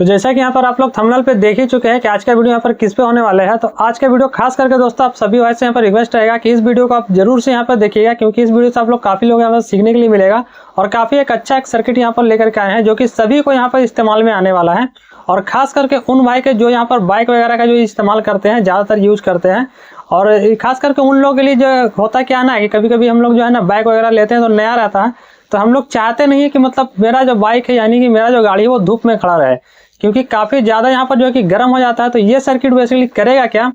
तो जैसा कि यहाँ पर आप लोग थंबनेल पे देख ही चुके हैं कि आज का वीडियो यहाँ पर किस पे होने वाला है। तो आज का वीडियो खास करके दोस्तों आप सभी भाई से यहाँ पर रिक्वेस्ट रहेगा कि इस वीडियो को आप जरूर से यहाँ पर देखिएगा, क्योंकि इस वीडियो से आप लोग काफी लोग यहाँ पर सीखने के लिए मिलेगा और काफी एक अच्छा एक सर्किट यहाँ पर लेकर के आए हैं जो कि सभी को यहाँ पर इस्तेमाल में आने वाला है। और खास करके उन भाई के जो यहाँ पर बाइक वगैरह का जो इस्तेमाल करते हैं, ज़्यादातर यूज करते हैं। और खास करके उन लोगों के लिए जो होता क्या ना कि कभी कभी हम लोग जो है ना बाइक वगैरह लेते हैं तो नया रहता है, तो हम लोग चाहते नहीं है कि मतलब मेरा जो बाइक है यानी कि मेरा जो गाड़ी है वो धूप में खड़ा रहे, क्योंकि काफ़ी ज़्यादा यहाँ पर जो है कि गर्म हो जाता है। तो ये सर्किट बेसिकली करेगा क्या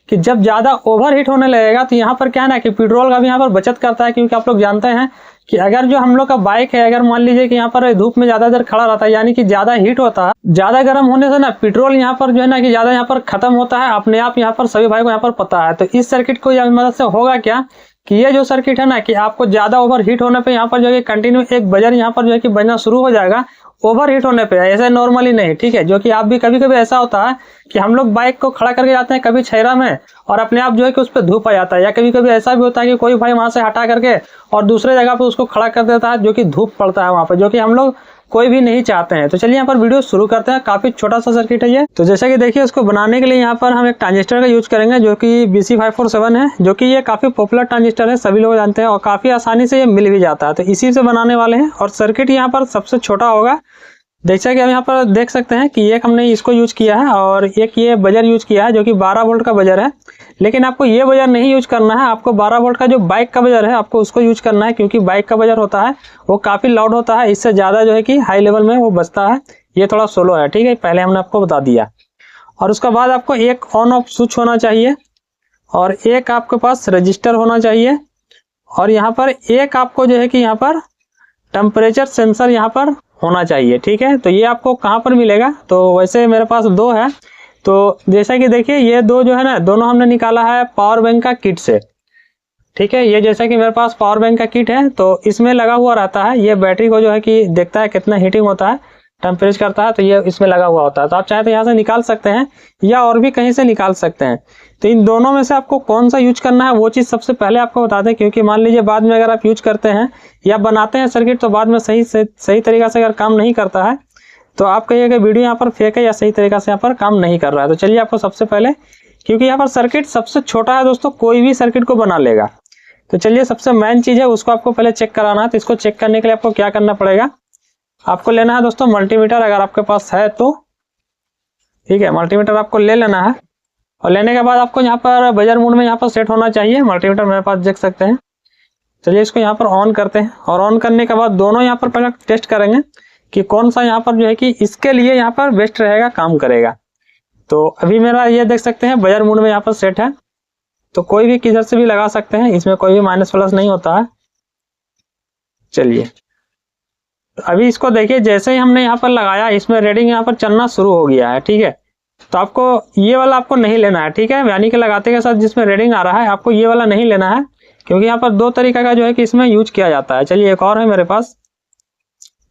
कि जब ज़्यादा ओवर हीट होने लगेगा तो यहाँ पर क्या है ना कि पेट्रोल का भी यहाँ पर बचत करता है। क्योंकि आप लोग जानते हैं कि अगर जो हम लोग का बाइक है, अगर मान लीजिए कि यहाँ पर धूप में ज़्यादा देर खड़ा रहता है यानी कि ज़्यादा हीट होता है, ज़्यादा गर्म होने से ना पेट्रोल यहाँ पर जो है ना कि ज़्यादा यहाँ पर खत्म होता है अपने आप, यहाँ पर सभी भाई को यहाँ पर पता है। तो इस सर्किट को मदद से होगा क्या कि ये जो सर्किट है ना कि आपको ज़्यादा ओवर हीट होने पे यहाँ पर जो है कंटिन्यू एक बजर यहाँ पर जो है कि बजना शुरू हो जाएगा ओवर हीट होने पे, ऐसे नॉर्मली नहीं, ठीक है। जो कि आप भी कभी कभी ऐसा होता है कि हम लोग बाइक को खड़ा करके जाते हैं कभी छैरा में और अपने आप जो है कि उस पर धूप आ जाता है, या कभी कभी ऐसा भी होता है कि कोई भाई वहां से हटा करके और दूसरे जगह पे उसको खड़ा कर देता है जो कि धूप पड़ता है वहां पर, जो कि हम लोग कोई भी नहीं चाहते हैं। तो चलिए यहाँ पर वीडियो शुरू करते हैं। काफी छोटा सा सर्किट है ये। तो जैसा कि देखिए इसको बनाने के लिए यहाँ पर हम एक ट्रांजिस्टर का यूज करेंगे जो कि BC547 है, जो कि ये काफी पॉपुलर ट्रांजिस्टर है, सभी लोग जानते हैं और काफी आसानी से ये मिल भी जाता है। तो इसी से बनाने वाले हैं और सर्किट यहाँ पर सबसे छोटा होगा। जैसा कि हम यहाँ पर देख सकते हैं कि एक हमने इसको यूज किया है और एक ये बजर यूज किया है जो कि 12 वोल्ट का बजर है। लेकिन आपको ये बजर नहीं यूज करना है, आपको 12 वोल्ट का जो बाइक का बजर है आपको उसको यूज करना है, क्योंकि बाइक का बजर होता है वो काफ़ी लाउड होता है, इससे ज़्यादा जो है कि हाई लेवल में वो बजता है। ये थोड़ा स्लो है, ठीक है, पहले हमने आपको बता दिया। और उसके बाद आपको एक ऑन ऑफ स्विच होना चाहिए और एक आपके पास रजिस्टर होना चाहिए और यहाँ पर एक आपको जो है कि यहाँ पर टेम्परेचर सेंसर यहाँ पर होना चाहिए, ठीक है। तो ये आपको कहाँ पर मिलेगा, तो वैसे मेरे पास दो है। तो जैसा कि देखिए ये दो जो है ना दोनों हमने निकाला है पावर बैंक का किट से, ठीक है। ये जैसा कि मेरे पास पावर बैंक का किट है तो इसमें लगा हुआ रहता है, ये बैटरी को जो है कि देखता है कितना हीटिंग होता है, टेम्परेचर करता है, तो ये इसमें लगा हुआ होता है। तो आप चाहे तो यहाँ से निकाल सकते हैं या और भी कहीं से निकाल सकते हैं। तो इन दोनों में से आपको कौन सा यूज करना है वो चीज़ सबसे पहले आपको बता दें, क्योंकि मान लीजिए बाद में अगर आप यूज करते हैं या बनाते हैं सर्किट तो बाद में सही तरीका से अगर काम नहीं करता है तो आप कहिएगा वीडियो यहाँ पर फेक है या सही तरीका से यहाँ पर काम नहीं कर रहा है। तो चलिए आपको सबसे पहले, क्योंकि यहाँ पर सर्किट सबसे छोटा है दोस्तों, कोई भी सर्किट को बना लेगा। तो चलिए सबसे मेन चीज़ है उसको आपको पहले चेक कराना है। तो इसको चेक करने के लिए आपको क्या करना पड़ेगा, आपको लेना है दोस्तों मल्टीमीटर, अगर आपके पास है तो ठीक है, मल्टीमीटर आपको ले लेना है। और लेने के बाद आपको यहाँ पर बजर मोड में यहाँ पर सेट होना चाहिए। मल्टीमीटर मेरे पास देख सकते हैं। चलिए इसको यहाँ पर ऑन करते हैं और ऑन करने के बाद दोनों यहाँ पर पहले टेस्ट करेंगे कि कौन सा यहाँ पर जो है कि इसके लिए यहाँ पर बेस्ट रहेगा, काम करेगा। तो अभी मेरा ये देख सकते हैं बजर मोड में यहाँ पर सेट है, तो कोई भी किधर से भी लगा सकते हैं, इसमें कोई भी माइनस प्लस नहीं होता है। चलिए अभी इसको देखिए, जैसे ही हमने यहाँ पर लगाया इसमें रीडिंग यहाँ पर चलना शुरू हो गया है, ठीक है। तो आपको ये वाला आपको नहीं लेना है, ठीक है, यानी कि लगाते के साथ जिसमें रीडिंग आ रहा है आपको ये वाला नहीं लेना है, क्योंकि यहाँ पर दो तरीका का जो है कि इसमें यूज किया जाता है। चलिए एक और है मेरे पास,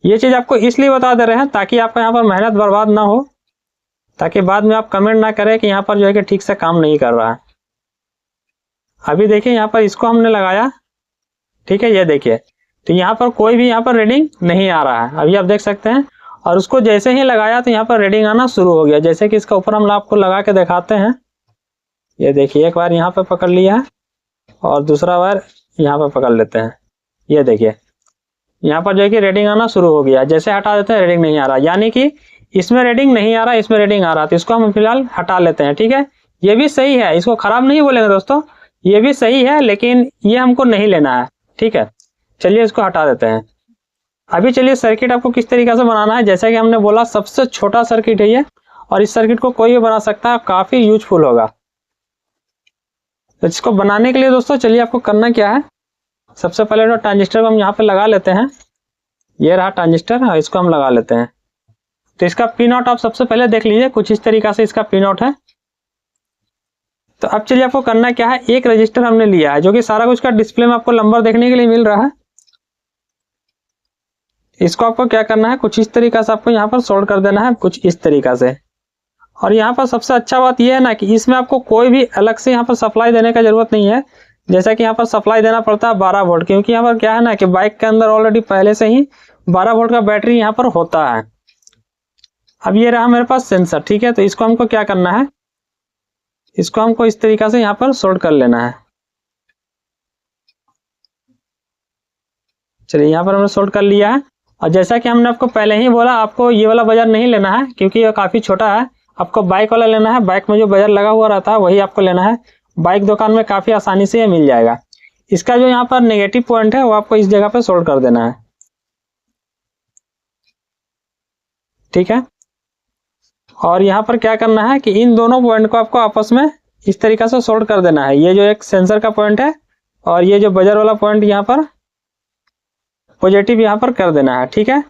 ये चीज़ आपको इसलिए बता दे रहे हैं ताकि आपका यहाँ पर मेहनत बर्बाद ना हो, ताकि बाद में आप कमेंट ना करें कि यहाँ पर जो है कि ठीक से काम नहीं कर रहा है। अभी देखिए यहाँ पर इसको हमने लगाया, ठीक है, ये देखिए, तो यहाँ पर कोई भी यहाँ पर रीडिंग नहीं आ रहा है, अभी आप देख सकते हैं। और उसको जैसे ही लगाया तो यहाँ पर रीडिंग आना शुरू हो गया। जैसे कि इसका ऊपर हम आपको लगा के दिखाते हैं, ये देखिए, एक बार यहाँ पर पकड़ लिया है और दूसरा बार यहाँ पर पकड़ लेते हैं, ये देखिए यहाँ पर जो है कि रीडिंग आना शुरू हो गया। जैसे हटा देते हैं रीडिंग नहीं आ रहा, यानी कि इसमें रीडिंग नहीं आ रहा, इसमें रीडिंग आ रहा, तो इसको हम फिलहाल हटा लेते हैं, ठीक है। ये भी सही है, इसको खराब नहीं बोलेंगे दोस्तों, ये भी सही है, लेकिन ये हमको नहीं लेना है, ठीक है। चलिए इसको हटा देते हैं। अभी चलिए सर्किट आपको किस तरीके से बनाना है। जैसा कि हमने बोला सबसे छोटा सर्किट है ये और इस सर्किट को कोई भी बना सकता है, काफी यूजफुल होगा। तो इसको बनाने के लिए दोस्तों चलिए आपको करना क्या है, सबसे पहले तो ट्रांजिस्टर को हम यहाँ पे लगा लेते हैं। ये रहा ट्रांजिस्टर और इसको हम लगा लेते हैं। तो इसका पिन आउट आप सबसे पहले देख लीजिए, कुछ इस तरीका से इसका पिन आउट है। तो अब चलिए आपको करना क्या है, एक रजिस्टर हमने लिया है जो कि सारा कुछ का डिस्प्ले में आपको नंबर देखने के लिए मिल रहा है। इसको आपको क्या करना है, कुछ इस तरीका से आपको यहाँ पर सोल्ड कर देना है, कुछ इस तरीका से। और यहाँ पर सबसे अच्छा बात यह है ना कि इसमें आपको कोई भी अलग से यहाँ पर सप्लाई देने का जरूरत नहीं है। जैसा कि यहाँ पर सप्लाई देना पड़ता है 12 वोल्ट, क्योंकि यहाँ पर क्या है ना कि बाइक के अंदर ऑलरेडी पहले से ही 12 वोल्ट का बैटरी यहाँ पर होता है। अब ये रहा मेरे पास सेंसर, ठीक है। तो इसको हमको क्या करना है, इसको हमको इस तरीका से यहाँ पर सोल्ड कर लेना है। चलिए यहाँ पर हमने सोल्ड कर लिया है। और जैसा कि हमने आपको पहले ही बोला, आपको ये वाला बाजार नहीं लेना है क्योंकि ये काफ़ी छोटा है। आपको बाइक वाला लेना है, बाइक में जो बाजार लगा हुआ रहता है वही आपको लेना है। बाइक दुकान में काफ़ी आसानी से ये मिल जाएगा। इसका जो यहाँ पर नेगेटिव पॉइंट है वो आपको इस जगह पर सोल्ड कर देना है, ठीक है। और यहाँ पर क्या करना है कि इन दोनों पॉइंट को आपको आपस में इस तरीका से सोल्ड कर देना है। ये जो एक सेंसर का पॉइंट है और ये जो बाजार वाला पॉइंट यहाँ पर पॉजिटिव यहाँ पर कर देना है, ठीक है।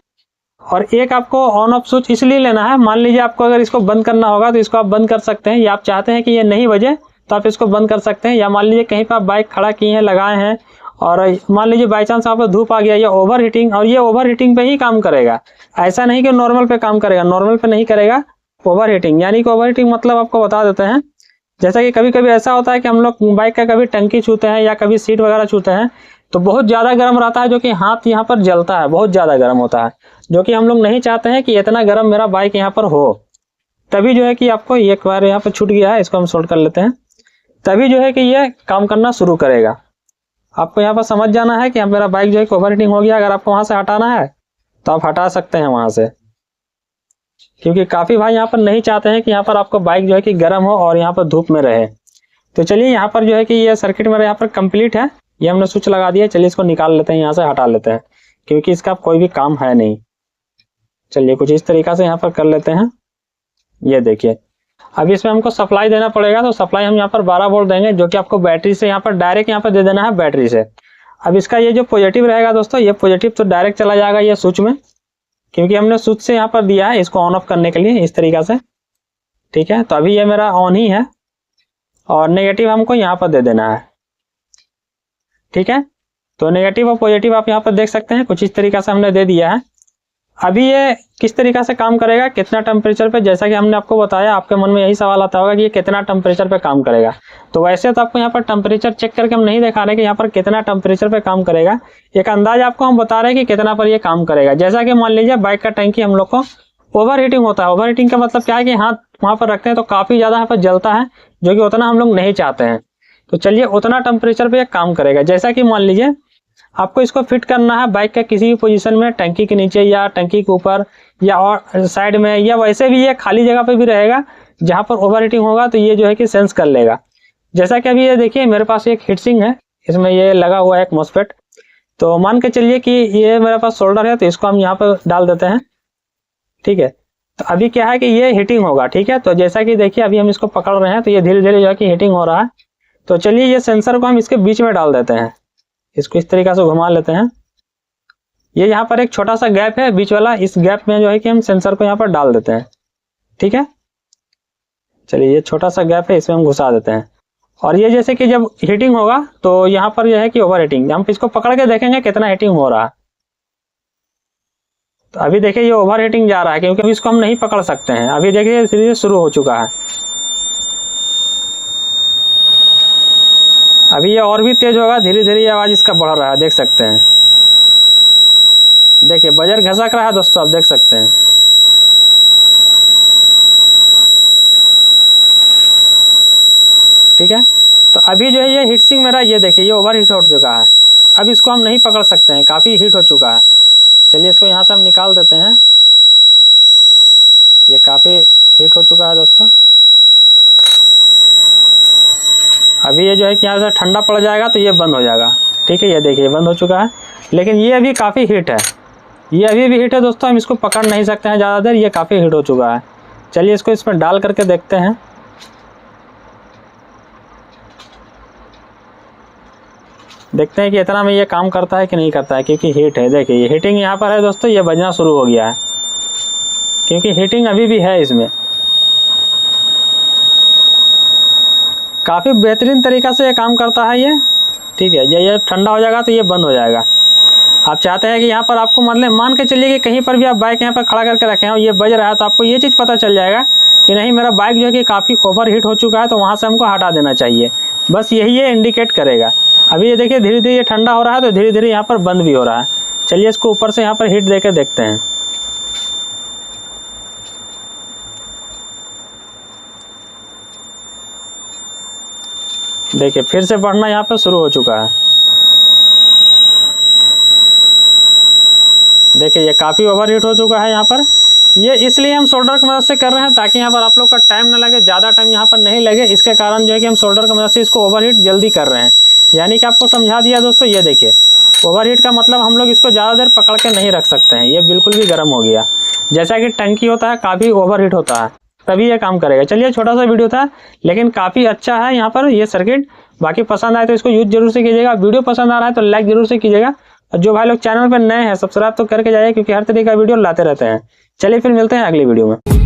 और एक आपको ऑन ऑफ स्विच इसलिए लेना है, मान लीजिए आपको अगर इसको बंद करना होगा तो इसको आप बंद कर सकते हैं, या आप चाहते हैं कि ये नहीं बजे तो आप इसको बंद कर सकते हैं। या मान लीजिए कहीं पर आप बाइक खड़ा किए हैं, लगाए हैं, और मान लीजिए बाई चांस वहाँ पर धूप आ गया या ओवर हीटिंग, और ये ओवर हीटिंग पे ही काम करेगा, ऐसा नहीं कि नॉर्मल पे काम करेगा, नॉर्मल पे नहीं करेगा, ओवर हीटिंग। यानी कि ओवर हीटिंग मतलब आपको बता देते हैं, जैसा कि कभी कभी ऐसा होता है कि हम लोग बाइक का कभी टंकी छूते हैं या कभी सीट वगैरह छूते हैं तो बहुत ज़्यादा गर्म रहता है, जो कि हाथ यहाँ पर जलता है, बहुत ज़्यादा गर्म होता है, जो कि हम लोग नहीं चाहते हैं कि इतना गर्म मेरा बाइक यहाँ पर हो। तभी जो है कि आपको एक बार यहाँ पर छूट गया है, इसको हम सोल्ड कर लेते हैं, तभी जो है कि ये काम करना शुरू करेगा। आपको यहाँ पर समझ जाना है कि मेरा बाइक जो है ओवर हीटिंग हो गया। अगर आपको वहाँ से हटाना है तो आप हटा सकते हैं वहाँ से, क्योंकि काफ़ी भाई यहाँ पर नहीं चाहते हैं कि यहाँ पर आपको बाइक जो है कि गर्म हो और यहाँ पर धूप में रहे। तो चलिए यहाँ पर जो है कि ये सर्किट मेरा यहाँ पर कंप्लीट है, ये हमने स्विच लगा दिया। चलिए इसको निकाल लेते हैं, यहाँ से हटा लेते हैं, क्योंकि इसका कोई भी काम है नहीं। चलिए कुछ इस तरीका से यहाँ पर कर लेते हैं। ये देखिए अब इसमें हमको सप्लाई देना पड़ेगा, तो सप्लाई हम यहाँ पर 12 वोल्ट देंगे, जो कि आपको बैटरी से यहाँ पर डायरेक्ट यहाँ पर दे देना है, बैटरी से। अब इसका ये जो पॉजिटिव रहेगा दोस्तों, ये पॉजिटिव तो डायरेक्ट चला जाएगा ये स्विच में, क्योंकि हमने स्विच से यहाँ पर दिया है इसको ऑन ऑफ करने के लिए इस तरीका से, ठीक है। तो अभी ये मेरा ऑन ही है और नेगेटिव हमको यहाँ पर दे देना है, ठीक है। तो नेगेटिव और पॉजिटिव आप यहाँ पर देख सकते हैं, कुछ इस तरीका से हमने दे दिया है। अभी ये किस तरीका से काम करेगा, कितना टेम्परेचर पे, जैसा कि हमने आपको बताया, आपके मन में यही सवाल आता होगा कि ये कितना टेम्परेचर पे काम करेगा। तो वैसे तो आपको यहाँ पर टेम्परेचर चेक करके हम नहीं दिखा रहे कि यहाँ पर कितना टेम्परेचर पे काम करेगा, एक अंदाज आपको हम बता रहे हैं कि कितना पर ये काम करेगा। जैसा कि मान लीजिए बाइक का टंकी हम लोग को ओवर हीटिंग होता है। ओवर हीटिंग का मतलब क्या है कि हाथ वहाँ पर रखते हैं तो काफ़ी ज़्यादा यहाँ पर जलता है, जो कि उतना हम लोग नहीं चाहते हैं। तो चलिए उतना टेम्परेचर पे काम करेगा। जैसा कि मान लीजिए आपको इसको फिट करना है बाइक के किसी भी पोजीशन में, टंकी के नीचे या टंकी के ऊपर या और साइड में, या वैसे भी ये खाली जगह पे भी रहेगा जहाँ पर ओवर हीटिंग होगा तो ये जो है कि सेंस कर लेगा। जैसा कि अभी ये देखिए मेरे पास एक हीट सिंक है, इसमें ये लगा हुआ है एक मॉसफेट। तो मान के चलिए कि ये मेरे पास सोल्डर है, तो इसको हम यहाँ पर डाल देते हैं, ठीक है। तो अभी क्या है कि ये हीटिंग होगा, ठीक है। तो जैसा कि देखिए अभी हम इसको पकड़ रहे हैं तो ये धीरे धीरे जो है कि हीटिंग हो रहा है। तो चलिए ये सेंसर को हम इसके बीच में डाल देते हैं, इसको इस तरीका से घुमा लेते हैं। ये यहाँ पर एक छोटा सा गैप है बीच वाला, इस गैप में जो है कि हम सेंसर को यहाँ पर डाल देते हैं, ठीक है। चलिए ये छोटा सा गैप है, इसमें हम घुसा देते हैं। और ये जैसे कि जब हीटिंग होगा तो यहाँ पर जो है कि ओवर हीटिंग, हम इसको पकड़ के देखेंगे कितना हीटिंग हो रहा है। तो अभी देखिए ये ओवर हीटिंग जा रहा है, क्योंकि इसको हम नहीं पकड़ सकते हैं। अभी देखिए धीरे धीरे शुरू हो चुका है, अभी ये और भी तेज होगा, धीरे धीरे ये आवाज़ इसका बढ़ रहा है, देख सकते हैं। देखिए बजर घसक रहा है दोस्तों, आप देख सकते हैं। ठीक है, तो अभी जो है ये हीट सिंक मेरा, ये देखिए ये ओवर हीट हो चुका है। अब इसको हम नहीं पकड़ सकते हैं, काफ़ी हीट हो चुका है। चलिए इसको यहाँ से हम निकाल देते हैं, ये काफ़ी हीट हो चुका है दोस्तों। अभी ये जो है कि यहाँ से ठंडा पड़ जाएगा तो ये बंद हो जाएगा, ठीक है। ये देखिए बंद हो चुका है, लेकिन ये अभी काफ़ी हीट है, ये अभी भी हीट है दोस्तों, हम इसको पकड़ नहीं सकते हैं ज़्यादा देर, ये काफ़ी हीट हो चुका है। चलिए इसको इसमें डाल करके देखते हैं। देखते हैं कि इतना में ये काम करता है कि नहीं करता है, क्योंकि हीट है। देखिए ये हीटिंग यहाँ पर है दोस्तों, ये बजना शुरू हो गया है, क्योंकि हीटिंग अभी भी है इसमें। काफ़ी बेहतरीन तरीक़ा से ये काम करता है ये, ठीक है। ये ठंडा हो जाएगा तो ये बंद हो जाएगा। आप चाहते हैं कि यहाँ पर आपको मतलब मान के चलिए कि कहीं पर भी आप बाइक यहाँ पर खड़ा करके रखें और ये बज रहा है, तो आपको ये चीज़ पता चल जाएगा कि नहीं मेरा बाइक जो है कि काफ़ी ओवर हीट हो चुका है, तो वहाँ से हमको हटा देना चाहिए। बस यही ये इंडिकेट करेगा। अभी ये देखिए धीरे धीरे ये ठंडा हो रहा है, तो धीरे धीरे यहाँ पर बंद भी हो रहा है। चलिए इसको ऊपर से यहाँ पर हीट दे के देखते हैं। देखिए फिर से बढ़ना यहाँ पर शुरू हो चुका है। देखिए ये काफ़ी ओवर हीट हो चुका है यहाँ पर। ये इसलिए हम सोल्डर की मदद से कर रहे हैं ताकि यहाँ पर आप लोग का टाइम ना लगे, ज़्यादा टाइम यहाँ पर नहीं लगे। इसके कारण जो है कि हम सोल्डर की मदद से इसको ओवर हीट जल्दी कर रहे हैं। यानी कि आपको समझा दिया दोस्तों। ये देखिए ओवर हीट का मतलब हम लोग इसको ज़्यादा देर पकड़ के नहीं रख सकते हैं, ये बिल्कुल भी गर्म हो गया। जैसा कि टंकी होता है काफ़ी ओवर हीट होता है तभी ये काम करेगा। चलिए छोटा सा वीडियो था लेकिन काफ़ी अच्छा है यहाँ पर ये सर्किट। बाकी पसंद आए तो इसको यूज जरूर से कीजिएगा। वीडियो पसंद आ रहा है तो लाइक जरूर से कीजिएगा। और जो भाई लोग चैनल पर नए हैं सब्सक्राइब तो करके जाइए, क्योंकि हर तरीके का वीडियो लाते रहते हैं। चलिए फिर मिलते हैं अगली वीडियो में।